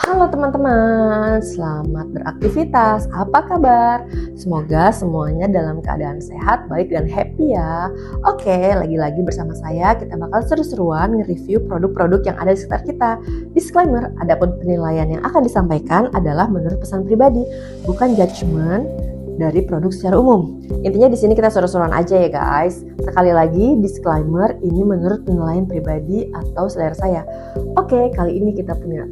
Halo teman-teman, selamat beraktivitas. Apa kabar? Semoga semuanya dalam keadaan sehat, baik dan happy ya. Oke, lagi-lagi bersama saya kita bakal seru-seruan nge-review produk-produk yang ada di sekitar kita. Disclaimer, adapun penilaian yang akan disampaikan adalah menurut pesan pribadi, bukan judgement dari produk secara umum. Intinya di sini kita seru-seruan aja ya guys. Sekali lagi disclaimer, ini menurut penilaian pribadi atau selera saya. Oke, kali ini kita punya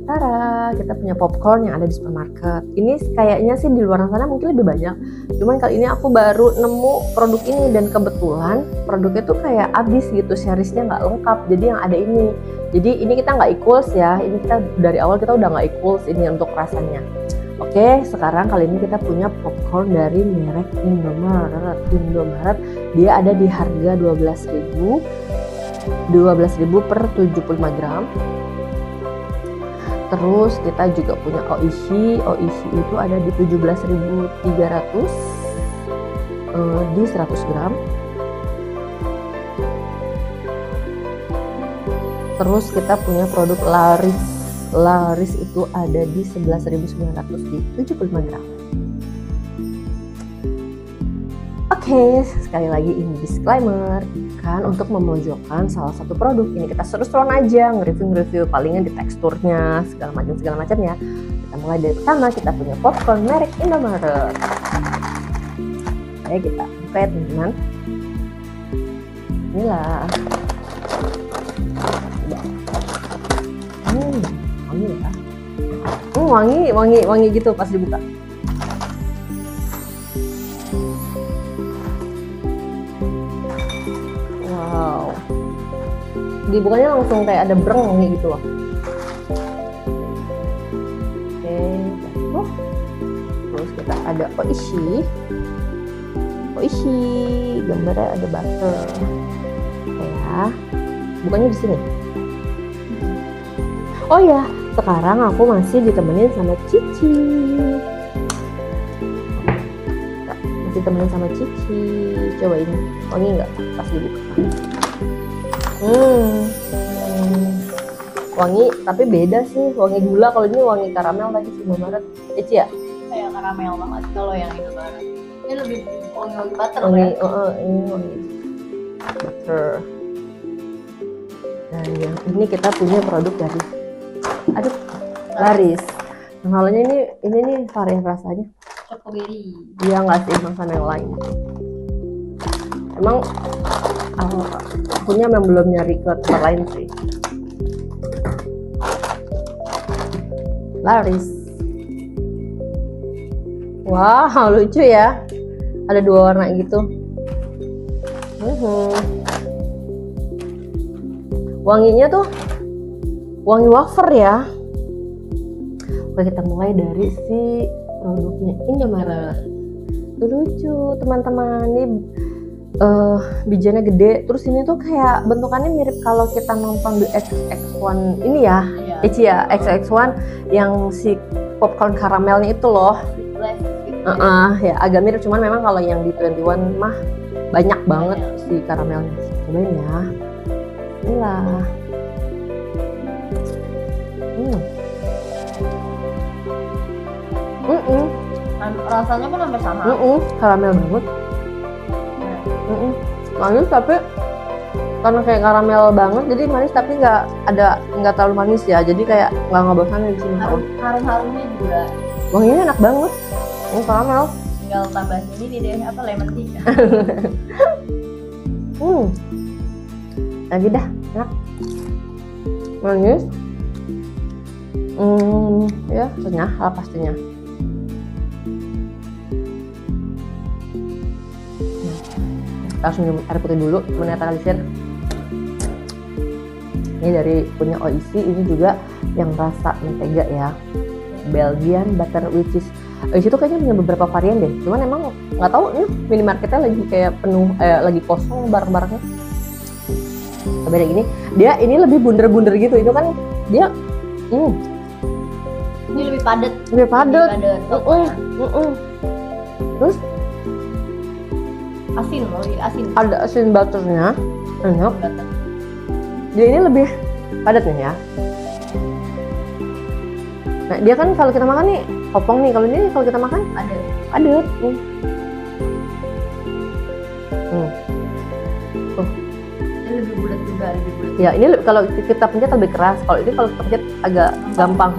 kita punya popcorn yang ada di supermarket. Ini kayaknya sih di luar sana mungkin lebih banyak. Cuman kali ini aku baru nemu produk ini dan kebetulan produknya tuh kayak habis gitu, seriesnya nggak lengkap. Jadi yang ada ini. Jadi ini kita nggak equals ya. Ini kita dari awal kita udah nggak equals ini untuk rasanya. Oke, sekarang kali ini kita punya popcorn dari merek Indomaret. Dia ada di harga 12.000 per 75 gram. Terus kita juga punya Oishi itu ada di 17.300 di 100 gram. Terus kita punya produk Laris itu ada di 11.900 di 75 gram. Oke, sekali lagi ini disclaimer, kan untuk memojokkan salah satu produk. Ini kita seru-seruan aja nge-review palingan di teksturnya segala macam ya. Kita mulai dari pertama, kita punya popcorn merek Indomaret. Oke, kita buka ya teman-teman. Inilah. Wangi ya. Wangi gitu pas dibuka. Wow. Dibukanya langsung kayak ada breng wangi gitu loh. Oke, jatuh. Terus kita ada Oishi, gambarnya ada butter. Oke ya. Bukanya di sini. Oh ya, sekarang aku masih ditemenin sama Cici. Coba ini, wangi nggak pas dibuka? Wangi, tapi beda sih. Wangi gula, kalau ini wangi karamel tadi sih Indomaret. Cici ya? Kayak karamel banget kalau yang Indomaret. Ini lebih wangi butter Wangi, ya? ini wangi butter. Dan yang ini kita punya produk dari Laris. Nah, halnya ini nih varian rasanya. Chocoberi. Dia nggak sih sama yang lain. Emang akunya memang belum nyari ke tempat lain sih. Laris. Wow, lucu ya. Ada dua warna gitu. Wanginya tuh wangi wafer ya. Oke, kita mulai dari si produknya Indomaret. Itu lucu teman-teman. Ini bijinya gede. Terus ini tuh kayak bentukannya mirip kalau kita nonton di XX1 ini ya. Iya. XX1 yang si popcorn karamelnya itu loh. Ya agak mirip, cuman memang kalau yang di 21 mah banyak banget si karamelnya. Cobain ya. Inilah. Rasanya pun hampir sama. Karamel banget. Manis tapi karena kayak karamel banget, jadi manis tapi nggak terlalu manis ya. Jadi kayak nggak ngebosanin di sini. Harum-harumnya juga. Wanginya enak banget. Ini karamel. Tinggal tambahin ini deh, lemon tea. Lagi dah, enak. Manis. Ya, renyah lah pastinya. Kita harus minum air putih dulu, menetralisir. Ini dari punya Oishi, ini juga yang rasa mentega ya. Belgian butter which is Oishi itu kayaknya punya beberapa varian deh. Cuman emang nggak tahu nih minimarketnya lagi kayak penuh, lagi kosong barang-barangnya. Beda gini, dia ini lebih bunder-bunder gitu. Itu kan dia ini lebih padat. Terus asin loh, asin. Ada asin butternya, enak. Dia ini lebih padat nih ya. Nah, dia kan kalau kita makan nih kopong nih, kalau ini kalau kita makan Ada. adet. Ini lebih bulat juga, lebih bulat. Ya ini kalau kita pencet lebih keras, kalau ini kalau kita pencet agak gampang.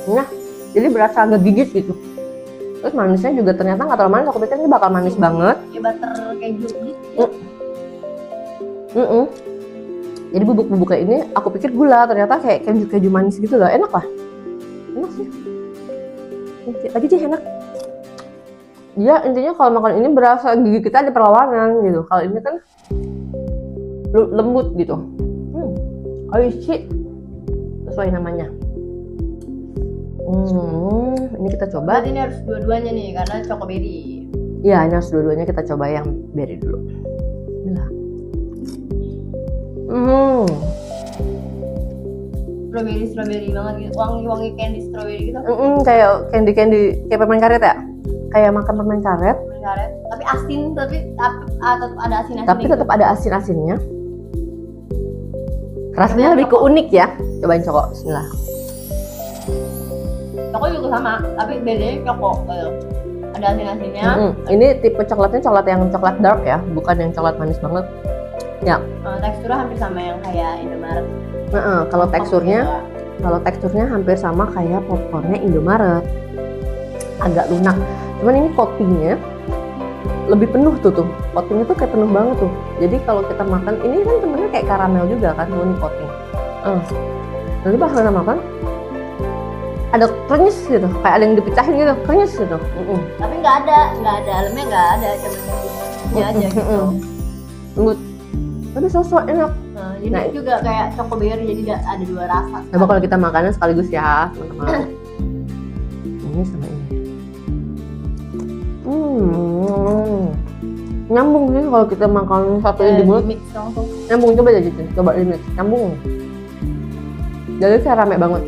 Nah, jadi berasa agak gigit gitu. Terus manisnya juga ternyata nggak terlalu manis, aku pikir ini bakal manis banget. Kayak butter keju gitu. Jadi bubuk-bubuk kayak ini aku pikir gula, ternyata kayak keju manis gitu loh. Enak lah, enak sih. Lagi sih enak. Dia intinya kalau makan ini berasa gigi kita ada perlawanan gitu. Kalau ini kan lembut gitu. Oishi sesuai namanya. Ini kita coba. Berarti ini harus dua-duanya nih karena cokoberi. Ya, ini harus dua-duanya kita coba yang berry dulu. Bismillah. Strawberry banget gitu, wangi candy strawberry gitu. Kayak candy kayak permen karet ya? Kayak makan permen karet. Tapi asin, tapi tetap ada asin-asin. Tapi tetap ada asin-asinnya. Rasanya lebih ke unik ya. Cobain Coko, bismillah. Coko juga sama, tapi bedanya Coko ada asin-asinnya. Ini tipe coklatnya coklat yang coklat dark ya, bukan yang coklat manis banget. Ya. Teksturnya hampir sama yang kayak Indomaret. Kalau teksturnya hampir sama kayak popcornnya Indomaret. Agak lunak. Cuman ini coatingnya lebih penuh tuh. Coatingnya tuh kayak penuh banget tuh. Jadi kalau kita makan, ini kan sebenarnya kayak karamel juga kan, ini coating. Nanti pas kita makan, ada krenyes gitu, kayak ada yang dipecahin gitu, krenyes gitu. Tapi nggak ada dalamnya nggak ada, cuma ini aja gitu. Lembut. Tapi sosok enak. Jadi juga kayak cokoberi, jadi ada dua rasa. Coba kalau kita makannya sekaligus ya, teman-teman. Ini sama ini. Nyambung sih kalau kita makan satu ini di mulut. Mix langsung. Nyambung, coba aja gitu. Coba di mix. Nyambung. Jadi kayak rame banget.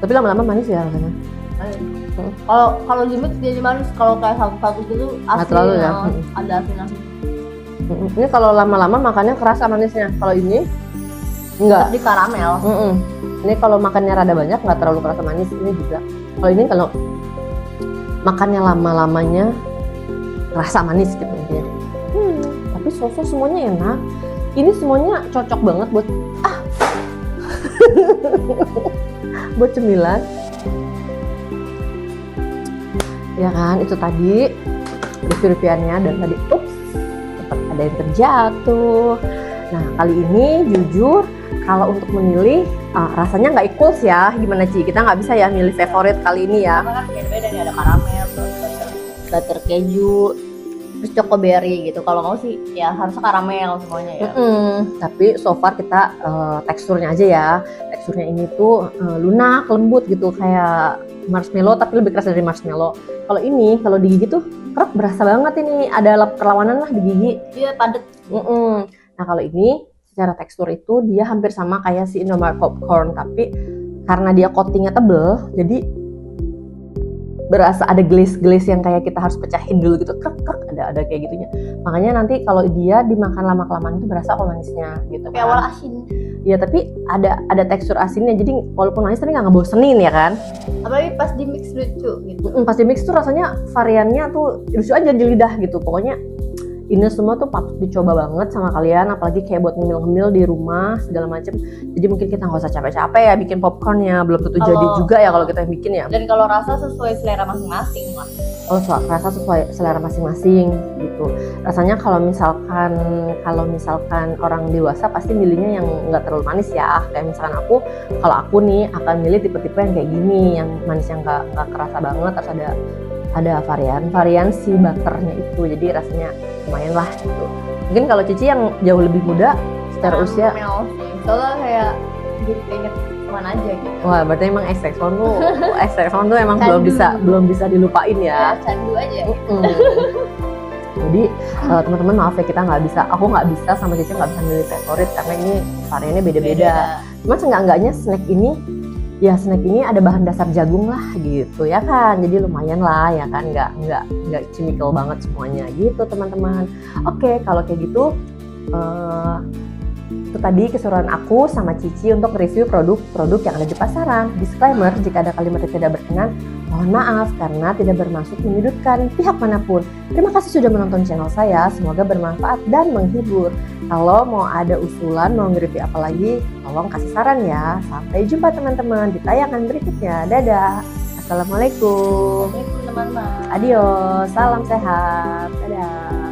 Tapi lama-lama manis ya rasanya. Kalau di mix jadi manis, kalau kayak satu-satu gitu asin. Terlalu ya. Ada asin-asin. Ini kalau lama-lama makannya kerasa manisnya. Kalau ini enggak. Di karamel. Ini kalau makannya rada banyak nggak terlalu kerasa manis. Ini juga. Kalau ini kalau makannya lama-lamanya rasa manis gitu intinya. Tapi sosok semuanya enak. Ini semuanya cocok banget buat buat cemilan. Ya kan, itu tadi review-reviewannya dan tadi sempat ada yang terjatuh. Nah, kali ini jujur kalau untuk memilih rasanya nggak equals ya. Gimana Ci? Kita nggak bisa ya milih favorit kali ini ya. Karena kan beda-beda nih, ada karamel, butter keju, terus cokoberi gitu. Kalau mau sih ya harusnya karamel semuanya ya. Tapi so far kita teksturnya aja ya. Teksturnya ini tuh lunak, lembut gitu, kayak marshmallow tapi lebih keras dari marshmallow. Kalau ini kalau di gigi tuh kerap berasa banget ini, ada perlawanan lah di gigi. Iya, padat. Nah kalau ini secara tekstur itu dia hampir sama kayak si Indomaret popcorn, tapi karena dia coatingnya tebel, jadi berasa ada glaze yang kayak kita harus pecahin dulu gitu, krek ada kayak gitunya. Makanya nanti kalau dia dimakan lama-kelamaan itu berasa kok manisnya gitu. Kayak awal asin. Iya, tapi ada tekstur asinnya, jadi walaupun manis tapi nggak ngebosenin ya kan. Apalagi pas di mix lucu gitu. Pas di mix tuh rasanya variannya tuh lucu aja di lidah gitu. Pokoknya ini semua tuh patut dicoba banget sama kalian, apalagi kayak buat ngemil-ngemil di rumah segala macem. Jadi mungkin kita nggak usah capek-capek ya bikin popcornnya, belum tentu jadi juga ya kalau kita yang bikin ya. Dan kalau rasa sesuai selera masing-masing lah. Rasa sesuai selera masing-masing gitu. Rasanya kalau misalkan orang dewasa pasti milihnya yang nggak terlalu manis ya. Kayak misalkan kalau aku nih akan milih tipe-tipe yang kayak gini, yang manisnya nggak kerasa banget, terus ada varian si butternya itu, jadi rasanya lumayan lah gitu. Mungkin kalau Cici yang jauh lebih muda secara usia, soalnya kayak jadi pengen cuman aja gitu. Wah, berarti emang X-Rexon tuh emang belum bisa dilupain ya. Candu aja. Jadi teman-teman maaf ya, aku nggak bisa sama Cici nggak bisa milih favorit karena ini variannya beda-beda. Cuma seenggak-enggaknya snack ini ada bahan dasar jagung lah gitu ya kan, jadi lumayan lah ya kan, nggak chemical banget semuanya gitu teman-teman. Oke, kalau kayak gitu Itu tadi keseruan aku sama Cici untuk review produk-produk yang ada di pasaran. Disclaimer, jika ada kalimat yang tidak berkenan, mohon maaf karena tidak bermaksud menyudutkan pihak manapun. Terima kasih sudah menonton channel saya, semoga bermanfaat dan menghibur. Kalau mau ada usulan, mau nge-review apa lagi, tolong kasih saran ya. Sampai jumpa teman-teman di tayangan berikutnya. Dadah. Assalamualaikum. Assalamualaikum teman-teman. Adios. Salam sehat. Dadah.